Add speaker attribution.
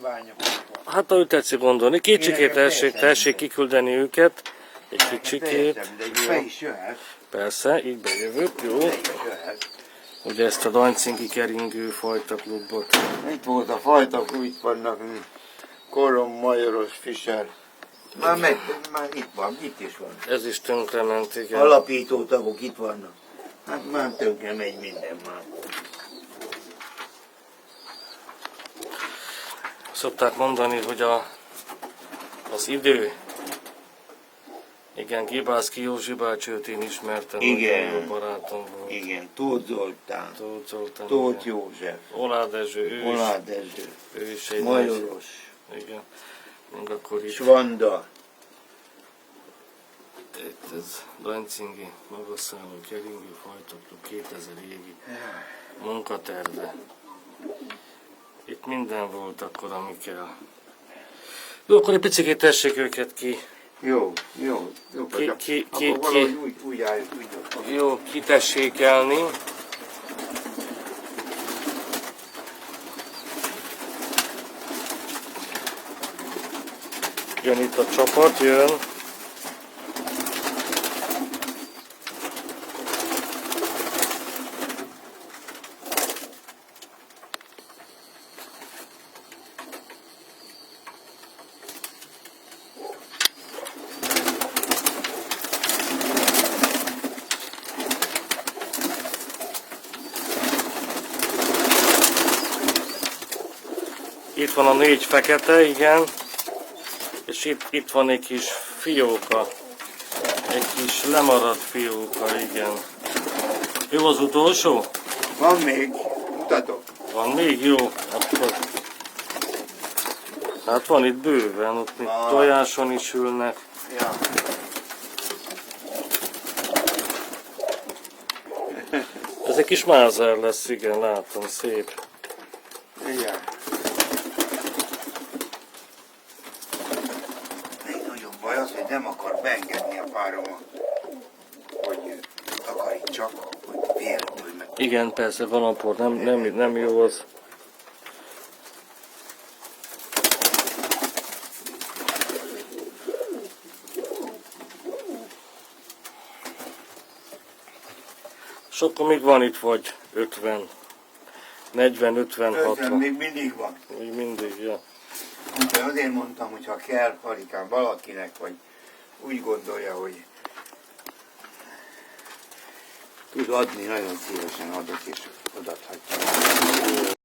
Speaker 1: kívánjuk.
Speaker 2: Hát ahogy tetszik gondolni. Kicsikét tessék kiküldeni őket. Egy kicsikét.
Speaker 1: De be is jöhet.
Speaker 2: Persze, így bejövök, jó.
Speaker 1: Be is jöhet.
Speaker 2: Ugye ezt a Dancingi keringő fajta klubot.
Speaker 1: Itt volt a fajta, itt vannak Korom, Majoros, Fischer. Már itt van, itt is van.
Speaker 2: Ez is tönkrement, igen.
Speaker 1: Alapító tagok itt vannak. Hát már tönkre megy minden már.
Speaker 2: Szokták mondani, hogy az idő, igen, Gibászki Józsi bácsi, őt én ismertem,
Speaker 1: Igen.
Speaker 2: nagyon jó barátom volt.
Speaker 1: Igen, Tóth Zoltán,
Speaker 2: Zoltán,
Speaker 1: Tóth
Speaker 2: igen.
Speaker 1: József,
Speaker 2: Olád Erzső, ő is egy
Speaker 1: Majoros,
Speaker 2: nagy, igen. Még akkor itt,
Speaker 1: Svanda.
Speaker 2: itt ez Dancingi magasszálló keringő fajta klub 2000 évi munkaterve. Itt minden volt akkor, ami kell. Jó, akkor egy picit tessék őket ki.
Speaker 1: Jó. Akkor valahogy úgy álljuk,
Speaker 2: Jó, kitessékelni. Jön itt a csapat, jön. Itt van a 4 fekete, igen, és itt van egy kis fióka, egy kis lemaradt fióka, igen. Jó az utolsó?
Speaker 1: Van még, mutatok.
Speaker 2: Van még? Jó, akkor. Hát van itt bőven, ott még tojáson is ülnek.
Speaker 1: Ja.
Speaker 2: Ez egy kis mázer lesz, igen, látom, szép.
Speaker 1: Igen. Baj az, hogy nem akar beengedni a párom, hogy takarítsak, hogy véletlenül meg.
Speaker 2: Igen, persze, van apor, nem jó az. És akkor még van itt vagy 50, 40, 50, 60.
Speaker 1: Még mindig van.
Speaker 2: Még mindig, ja.
Speaker 1: Úgyhogy azért mondtam, hogy ha kell karikán valakinek, vagy úgy gondolja, hogy tud adni, nagyon szívesen adok és adathatja.